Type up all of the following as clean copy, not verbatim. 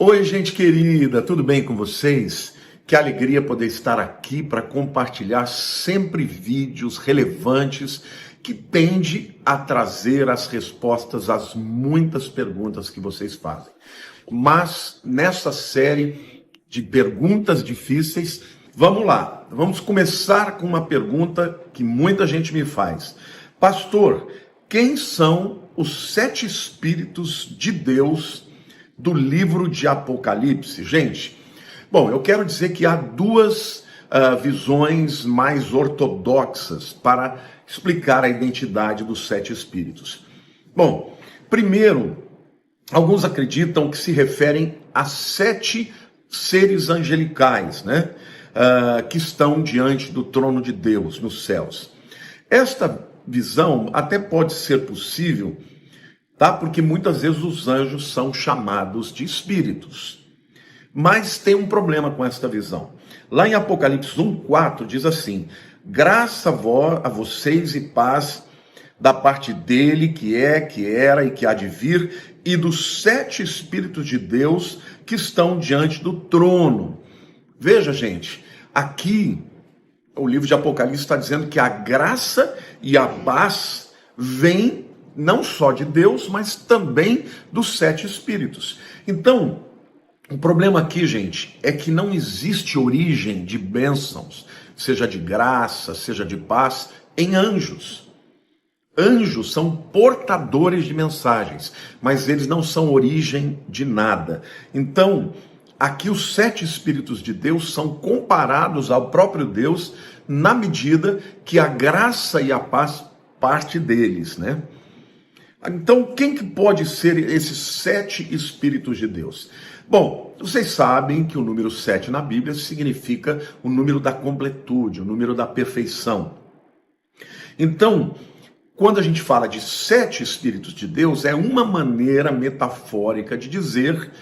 Oi, gente querida, tudo bem com vocês? Que alegria poder estar aqui para compartilhar sempre vídeos relevantes que tendem a trazer as respostas às muitas perguntas que vocês fazem. Mas nessa série de perguntas difíceis, vamos lá. Vamos começar com uma pergunta que muita gente me faz. Pastor, quem são os 7 espíritos de Deus do livro de Apocalipse? Gente, bom, eu quero dizer que há duas visões mais ortodoxas para explicar a identidade dos 7 espíritos. Bom, primeiro, alguns acreditam que se referem a 7 seres angelicais, né? Que estão diante do trono de Deus nos céus. Esta visão até pode ser possível, tá? Porque muitas vezes os anjos são chamados de espíritos. Mas tem um problema com esta visão. Lá em Apocalipse 1:4 diz assim: graça a vocês e paz da parte dele, que é, que era e que há de vir, e dos 7 espíritos de Deus que estão diante do trono. Veja, gente, aqui o livro de Apocalipse está dizendo que a graça e a paz vêm não só de Deus, mas também dos 7 espíritos. Então, o problema aqui, gente, é que não existe origem de bênçãos, seja de graça, seja de paz, em anjos. Anjos são portadores de mensagens, mas eles não são origem de nada. Então, aqui os 7 espíritos de Deus são comparados ao próprio Deus na medida que a graça e a paz parte deles, né? Então, quem que pode ser esses 7 espíritos de Deus? Bom, vocês sabem que o número 7 na Bíblia significa o número da completude, o número da perfeição. Então, quando a gente fala de 7 espíritos de Deus, é uma maneira metafórica de dizer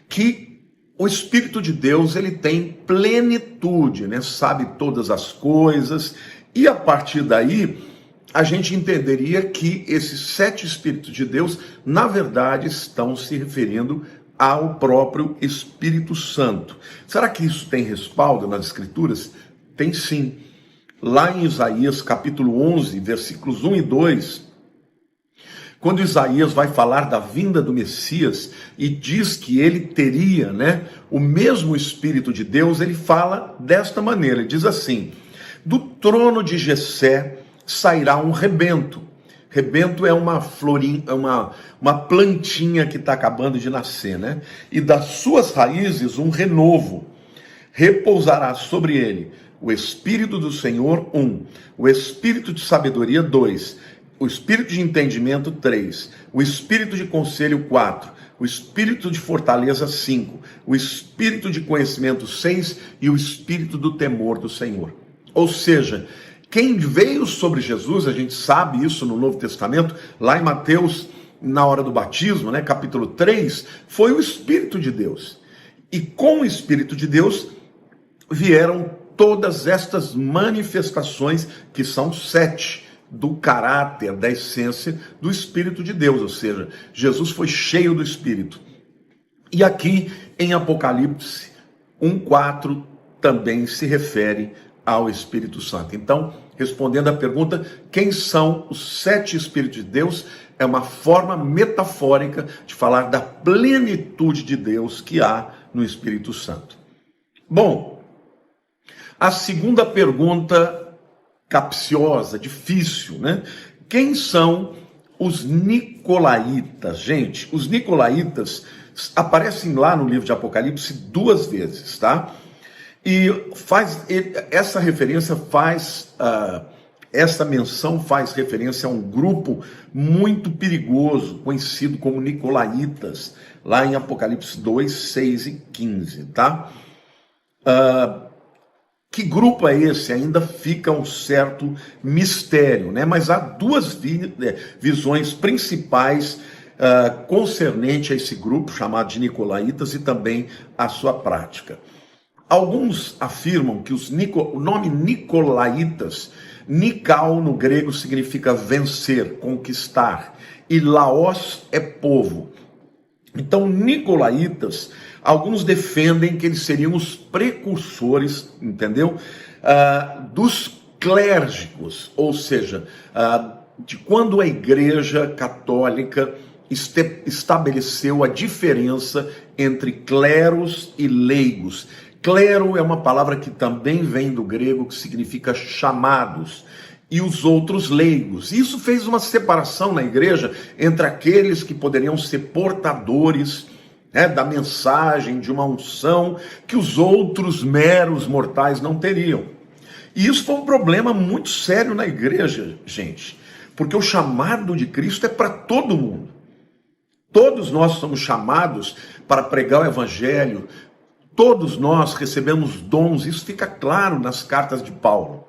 que o Espírito de Deus, ele tem plenitude, né? Sabe todas as coisas, e a partir daí a gente entenderia que esses 7 espíritos de Deus, na verdade, estão se referindo ao próprio Espírito Santo. Será que isso tem respaldo nas Escrituras? Tem sim. Lá em Isaías capítulo 11, versículos 1 e 2, quando Isaías vai falar da vinda do Messias e diz que ele teria, né, o mesmo Espírito de Deus, ele fala desta maneira, ele diz assim: do trono de Jessé sairá um rebento. Rebento é uma florinha, uma plantinha que está acabando de nascer, né? E das suas raízes um renovo. Repousará sobre ele o Espírito do Senhor, 1. O Espírito de sabedoria, 2. O Espírito de entendimento, 3. O Espírito de conselho, 4. O Espírito de fortaleza, 5. O Espírito de conhecimento, 6. E o Espírito do temor do Senhor. Ou seja, quem veio sobre Jesus, a gente sabe isso no Novo Testamento, lá em Mateus, na hora do batismo, né, capítulo 3, foi o Espírito de Deus. E com o Espírito de Deus vieram todas estas manifestações, que são 7, do caráter, da essência do Espírito de Deus, ou seja, Jesus foi cheio do Espírito. E aqui em Apocalipse 1:4 também se refere ao Espírito Santo. Então, respondendo à pergunta, quem são os 7 Espíritos de Deus? É uma forma metafórica de falar da plenitude de Deus que há no Espírito Santo. Bom, a segunda pergunta capciosa, difícil, né? Quem são os nicolaítas? Gente, os nicolaítas aparecem lá no livro de Apocalipse 2 vezes, tá? E essa referência essa menção faz referência a um grupo muito perigoso, conhecido como nicolaítas, lá em Apocalipse 2, 6 e 15, tá? Que grupo é esse? Ainda fica um certo mistério, né? Mas há duas visões principais concernente a esse grupo chamado de nicolaítas e também a sua prática. Alguns afirmam que o nome nicolaítas, Nikao no grego significa vencer, conquistar, e Laos é povo. Então, nicolaítas Alguns defendem que eles seriam os precursores, entendeu? Dos clérigos, ou seja, de quando a Igreja Católica estabeleceu a diferença entre cleros e leigos. Clero é uma palavra que também vem do grego, que significa chamados, e os outros leigos. Isso fez uma separação na igreja entre aqueles que poderiam ser portadores, né, da mensagem, de uma unção, que os outros meros mortais não teriam. E isso foi um problema muito sério na igreja, gente, porque o chamado de Cristo é para todo mundo. Todos nós somos chamados para pregar o evangelho, todos nós recebemos dons, isso fica claro nas cartas de Paulo.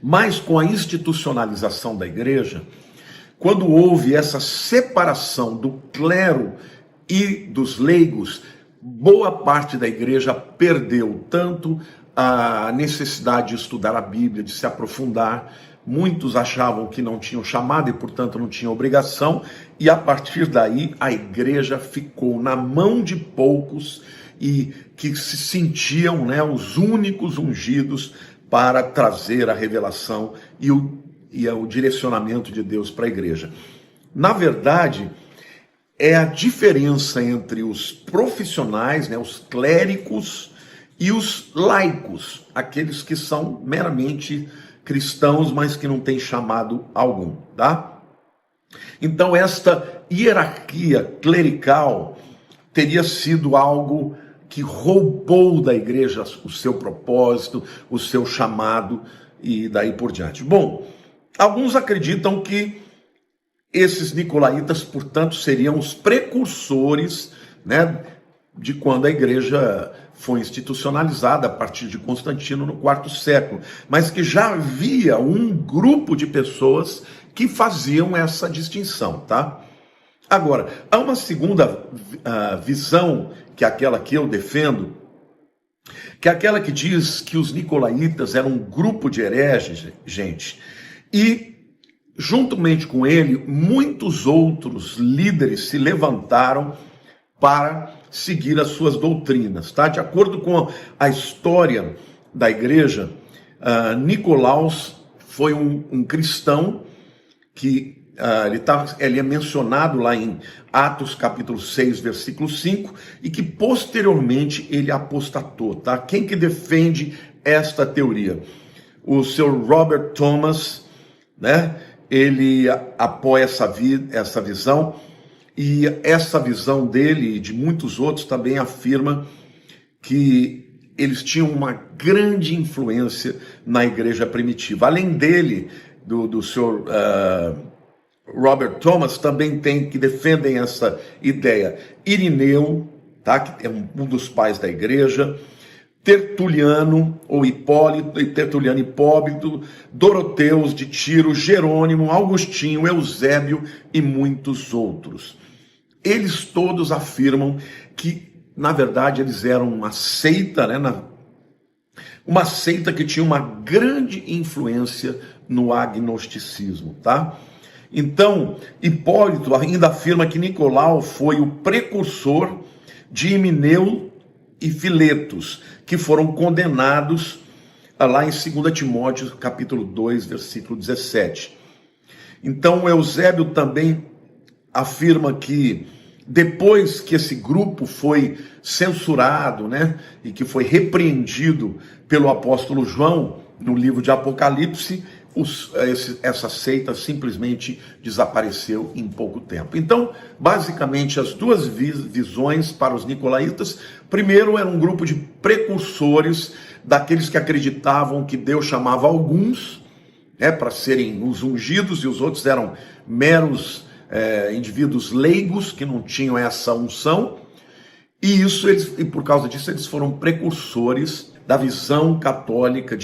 Mas com a institucionalização da igreja, quando houve essa separação do clero e dos leigos, boa parte da igreja perdeu tanto a necessidade de estudar a Bíblia, de se aprofundar. Muitos achavam que não tinham chamado e, portanto, não tinham obrigação, e a partir daí a igreja ficou na mão de poucos e que se sentiam, né, os únicos ungidos para trazer a revelação e o direcionamento de Deus para a igreja. Na verdade, é a diferença entre os profissionais, né, os clérigos, e os laicos, aqueles que são meramente cristãos, mas que não têm chamado algum, tá? Então, esta hierarquia clerical teria sido algo que roubou da igreja o seu propósito, o seu chamado e daí por diante. Bom, alguns acreditam que esses nicolaítas, portanto, seriam os precursores, né, de quando a igreja foi institucionalizada a partir de Constantino no IV século, mas que já havia um grupo de pessoas que faziam essa distinção, tá? Agora, há uma segunda visão, que é aquela que eu defendo, que é aquela que diz que os nicolaítas eram um grupo de hereges, gente, e juntamente com ele, muitos outros líderes se levantaram para seguir as suas doutrinas, tá? De acordo com a história da igreja, Nicolaus foi um cristão que ele é mencionado lá em Atos capítulo 6, versículo 5, e que posteriormente ele apostatou, tá? Quem que defende esta teoria? O Sr. Robert Thomas, né? Ele apoia essa visão, e essa visão dele e de muitos outros também afirma que eles tinham uma grande influência na igreja primitiva. Além dele, do Sr. Robert Thomas, também tem que defendem essa ideia. Irineu, tá? Que é um dos pais da igreja, Tertuliano ou Hipólito, Tertuliano Hipólito, Doroteus de Tiro, Jerônimo, Augustinho, Eusébio e muitos outros. Eles todos afirmam que, na verdade, eles eram uma seita, né? Uma seita que tinha uma grande influência no agnosticismo, tá? Então, Hipólito ainda afirma que Nicolau foi o precursor de Himeneu e Filetos, que foram condenados lá em 2 Timóteo, capítulo 2, versículo 17. Então, Eusébio também afirma que depois que esse grupo foi censurado, né, e que foi repreendido pelo apóstolo João no livro de Apocalipse, essa seita simplesmente desapareceu em pouco tempo. Então, basicamente, as duas visões para os nicolaítas: primeiro, era um grupo de precursores, daqueles que acreditavam que Deus chamava alguns, né, para serem os ungidos, e os outros eram meros indivíduos leigos que não tinham essa unção, e por causa disso eles foram precursores da visão católica,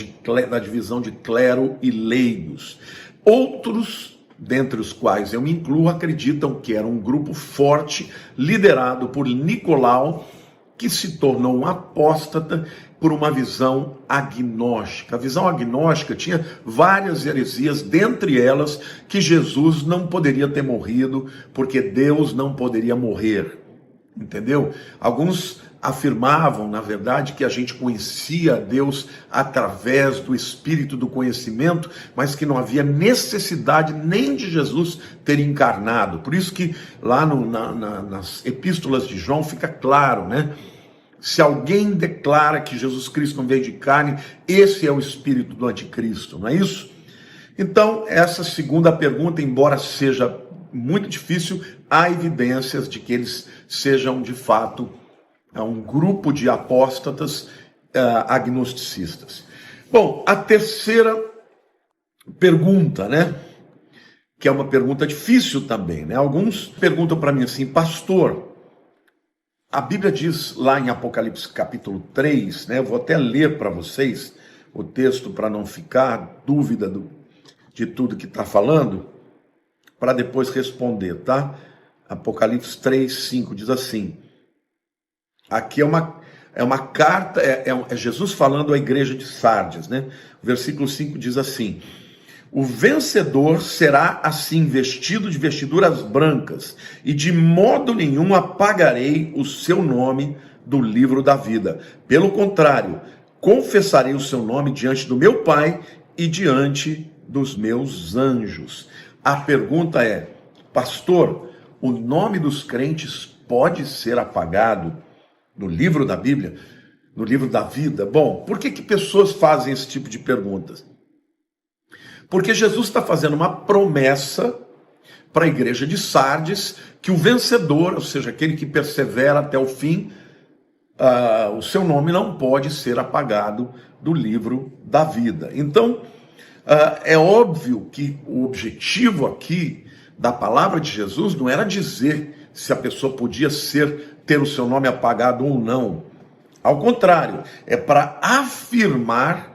da divisão de clero e leigos. Outros, dentre os quais eu me incluo, acreditam que era um grupo forte, liderado por Nicolau, que se tornou um apóstata por uma visão agnóstica. A visão agnóstica tinha várias heresias, dentre elas que Jesus não poderia ter morrido, porque Deus não poderia morrer. entendeu? Alguns afirmavam, na verdade, que a gente conhecia a Deus através do espírito do conhecimento, mas que não havia necessidade nem de Jesus ter encarnado. Por isso que lá nas epístolas de João fica claro, né? Se alguém declara que Jesus Cristo não veio de carne, esse é o espírito do anticristo, não é isso? Então, essa segunda pergunta, embora seja muito difícil, há evidências de que eles sejam, de fato, um grupo de apóstatas agnosticistas. Bom, a terceira pergunta, né? Que é uma pergunta difícil também, né? Alguns perguntam para mim assim, pastor, a Bíblia diz lá em Apocalipse capítulo 3, né? Eu vou até ler para vocês o texto para não ficar dúvida de tudo que está falando, para depois responder, tá? Apocalipse 3, 5 diz assim, aqui é uma carta, é Jesus falando à igreja de Sardes, né? O versículo 5 diz assim, o vencedor será assim vestido de vestiduras brancas, e de modo nenhum apagarei o seu nome do livro da vida. Pelo contrário, confessarei o seu nome diante do meu Pai e diante dos meus anjos. A pergunta é, pastor, o nome dos crentes pode ser apagado no livro da Bíblia, no livro da vida? Bom, por que pessoas fazem esse tipo de perguntas? Porque Jesus está fazendo uma promessa para a igreja de Sardes, que o vencedor, ou seja, aquele que persevera até o fim, o seu nome não pode ser apagado do livro da vida. Então, é óbvio que o objetivo aqui da palavra de Jesus não era dizer se a pessoa podia ter o seu nome apagado ou não. Ao contrário, é para afirmar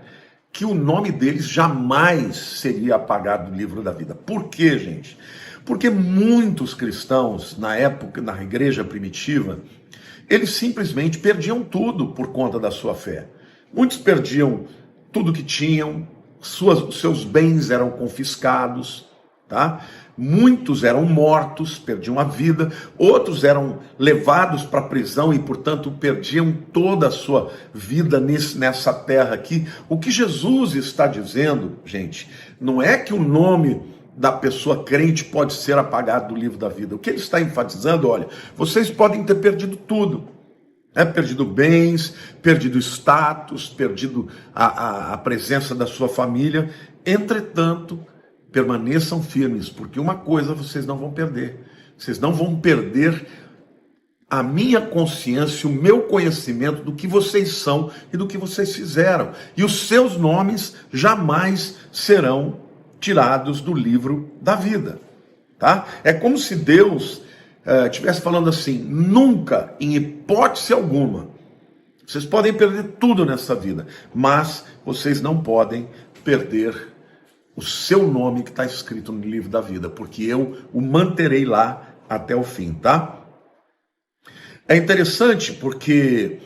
que o nome deles jamais seria apagado do livro da vida. Por quê, gente? Porque muitos cristãos, na época, na igreja primitiva, eles simplesmente perdiam tudo por conta da sua fé. Muitos perdiam tudo que tinham, seus bens eram confiscados, tá? Muitos eram mortos, perdiam a vida, outros eram levados para a prisão e, portanto, perdiam toda a sua vida nessa terra aqui. O que Jesus está dizendo, gente, não é que o nome da pessoa crente pode ser apagado do livro da vida. O que ele está enfatizando, olha, vocês podem ter perdido tudo. Perdido bens, perdido status, perdido a presença da sua família. Entretanto, permaneçam firmes, porque uma coisa vocês não vão perder. Vocês não vão perder a minha consciência, o meu conhecimento do que vocês são e do que vocês fizeram. E os seus nomes jamais serão tirados do livro da vida. Tá? É como se Deus estivesse falando assim, nunca, em hipótese alguma, vocês podem perder tudo nessa vida, mas vocês não podem perder o seu nome que está escrito no livro da vida, porque eu o manterei lá até o fim, tá? É interessante porque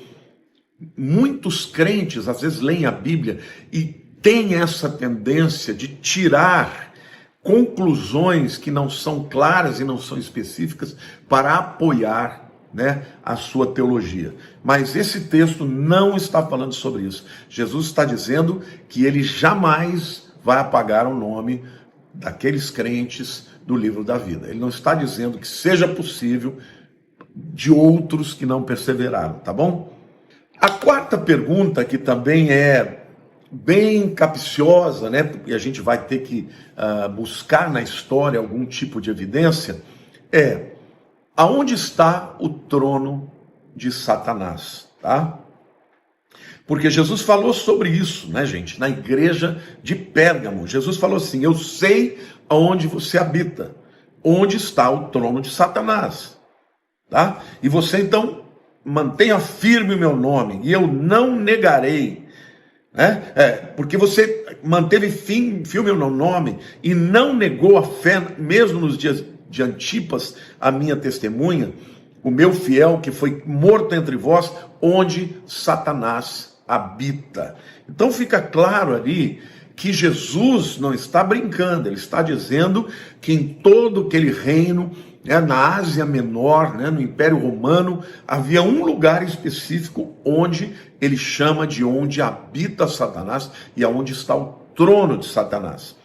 muitos crentes às vezes leem a Bíblia e têm essa tendência de tirar conclusões que não são claras e não são específicas para apoiar, né, a sua teologia. Mas esse texto não está falando sobre isso. Jesus está dizendo que ele jamais vai apagar o nome daqueles crentes do livro da vida. Ele não está dizendo que seja possível de outros que não perseveraram, tá bom? A quarta pergunta, que também é bem capciosa, né? E a gente vai ter que buscar na história algum tipo de evidência, é: aonde está o trono de Satanás, tá? Porque Jesus falou sobre isso, né, gente? Na igreja de Pérgamo, Jesus falou assim: eu sei aonde você habita, onde está o trono de Satanás, tá? E você então mantenha firme o meu nome e eu não negarei. Porque você manteve firme o meu nome e não negou a fé, mesmo nos dias de Antipas, a minha testemunha, o meu fiel que foi morto entre vós, onde Satanás habita. Então fica claro ali que Jesus não está brincando, ele está dizendo que em todo aquele reino Na Ásia Menor, no Império Romano, havia um lugar específico onde ele chama de onde habita Satanás e aonde está o trono de Satanás.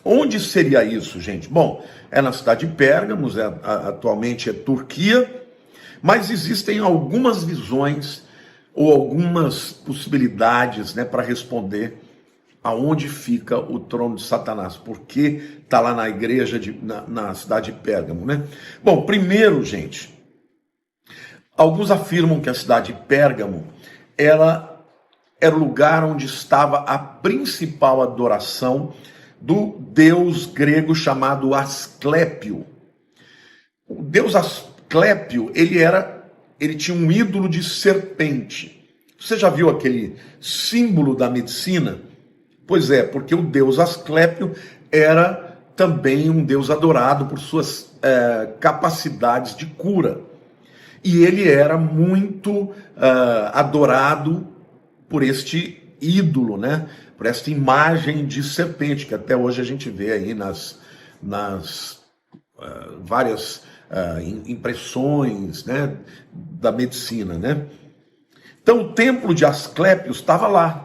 Onde seria isso, gente? Bom, é na cidade de Pérgamos, atualmente é Turquia, mas existem algumas visões ou algumas possibilidades para responder aonde fica o trono de Satanás, porque está lá na igreja, na cidade de Pérgamo, Bom, primeiro, gente, alguns afirmam que a cidade de Pérgamo, ela era o lugar onde estava a principal adoração do deus grego chamado Asclépio. O deus Asclépio, ele tinha um ídolo de serpente. Você já viu aquele símbolo da medicina? Pois é, porque o deus Asclépio era também um deus adorado por suas capacidades de cura. E ele era muito adorado por este ídolo, por esta imagem de serpente, que até hoje a gente vê aí nas várias impressões da medicina. Então o templo de Asclépio estava lá.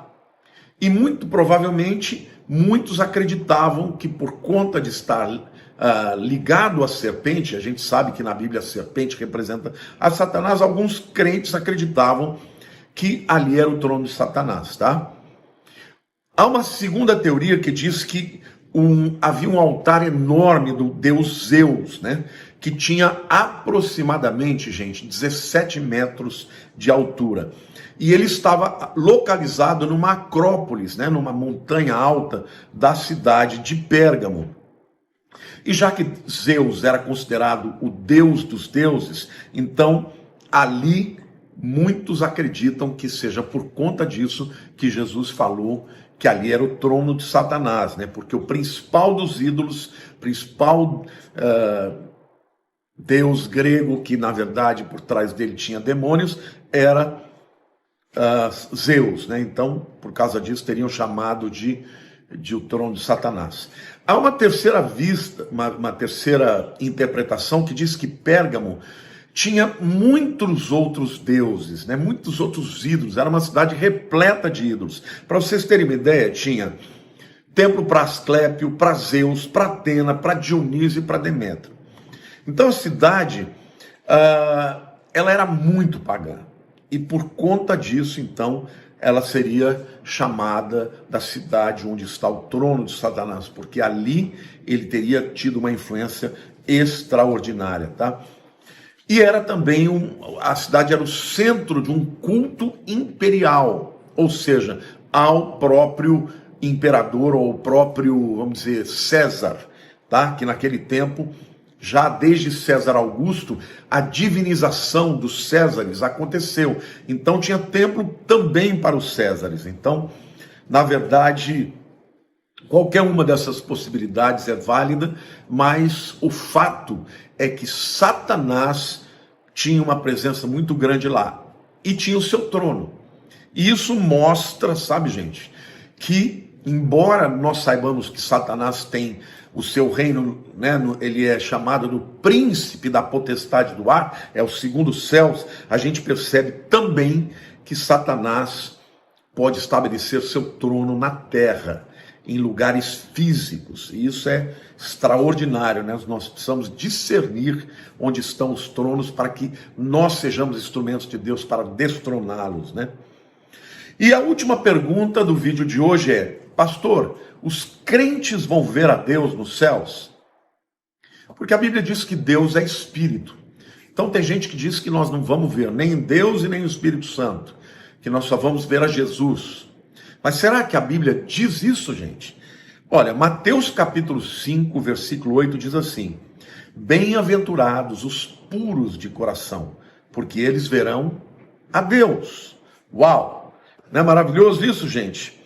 E muito provavelmente, muitos acreditavam que por conta de estar ligado à serpente, a gente sabe que na Bíblia a serpente representa a Satanás, alguns crentes acreditavam que ali era o trono de Satanás, tá? Há uma segunda teoria que diz que havia um altar enorme do deus Zeus, que tinha aproximadamente, gente, 17 metros de altura. E ele estava localizado numa acrópolis, numa montanha alta da cidade de Pérgamo. E já que Zeus era considerado o deus dos deuses, então ali muitos acreditam que seja por conta disso que Jesus falou que ali era o trono de Satanás, porque o principal dos ídolos, principal deus grego, que na verdade por trás dele tinha demônios, era Zeus, Então, por causa disso, teriam chamado de o trono de Satanás. Há uma terceira uma terceira interpretação que diz que Pérgamo tinha muitos outros deuses, muitos outros ídolos, era uma cidade repleta de ídolos. Para vocês terem uma ideia, tinha templo para Asclépio, para Zeus, para Atena, para Dionísio e para Demétrio. Então a cidade, ela era muito pagã. E por conta disso, então, ela seria chamada da cidade onde está o trono de Satanás, porque ali ele teria tido uma influência extraordinária, tá? E era também, a cidade era o centro de um culto imperial, ou seja, ao próprio imperador, ou ao próprio, vamos dizer, César, tá? Que naquele tempo, já desde César Augusto, a divinização dos Césares aconteceu. Então tinha templo também para os Césares. Então, na verdade, qualquer uma dessas possibilidades é válida, mas o fato é que Satanás tinha uma presença muito grande lá e tinha o seu trono. E isso mostra, sabe, gente, que embora nós saibamos que Satanás tem o seu reino, ele é chamado do príncipe da potestade do ar, é o segundo céus, a gente percebe também que Satanás pode estabelecer seu trono na terra, em lugares físicos, e isso é extraordinário, Nós precisamos discernir onde estão os tronos para que nós sejamos instrumentos de Deus para destroná-los, E a última pergunta do vídeo de hoje é: pastor, os crentes vão ver a Deus nos céus? Porque a Bíblia diz que Deus é espírito. Então tem gente que diz que nós não vamos ver nem Deus e nem o Espírito Santo, que nós só vamos ver a Jesus. Mas será que a Bíblia diz isso, gente? Olha, Mateus capítulo 5, versículo 8 diz assim: bem-aventurados os puros de coração, porque eles verão a Deus. Uau! Não é maravilhoso isso, gente?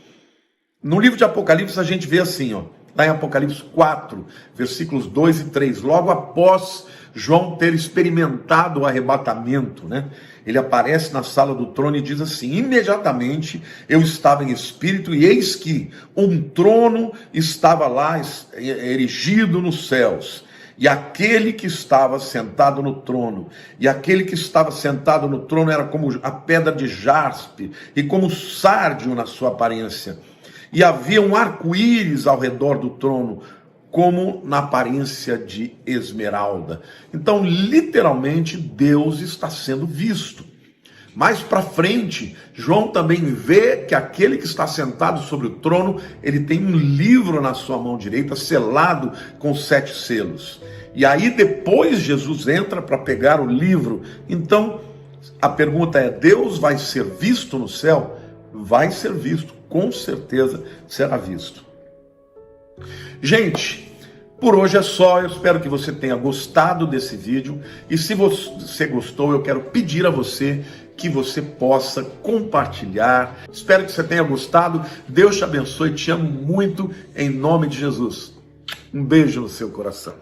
No livro de Apocalipse a gente vê assim, lá em Apocalipse 4, versículos 2 e 3, logo após João ter experimentado o arrebatamento, Ele aparece na sala do trono e diz assim: imediatamente eu estava em espírito e eis que um trono estava lá erigido nos céus. E aquele que estava sentado no trono, e aquele que estava sentado no trono era como a pedra de jaspe, e como sárdio na sua aparência. E havia um arco-íris ao redor do trono, como na aparência de esmeralda. Então, literalmente, Deus está sendo visto. Mais para frente, João também vê que aquele que está sentado sobre o trono, ele tem um livro na sua mão direita, selado com 7 selos. E aí depois Jesus entra para pegar o livro. Então, a pergunta é, Deus vai ser visto no céu? Vai ser visto, com certeza será visto. Gente, por hoje é só, eu espero que você tenha gostado desse vídeo, e se você gostou, eu quero pedir a você que você possa compartilhar. Espero que você tenha gostado, Deus te abençoe, te amo muito, em nome de Jesus. Um beijo no seu coração.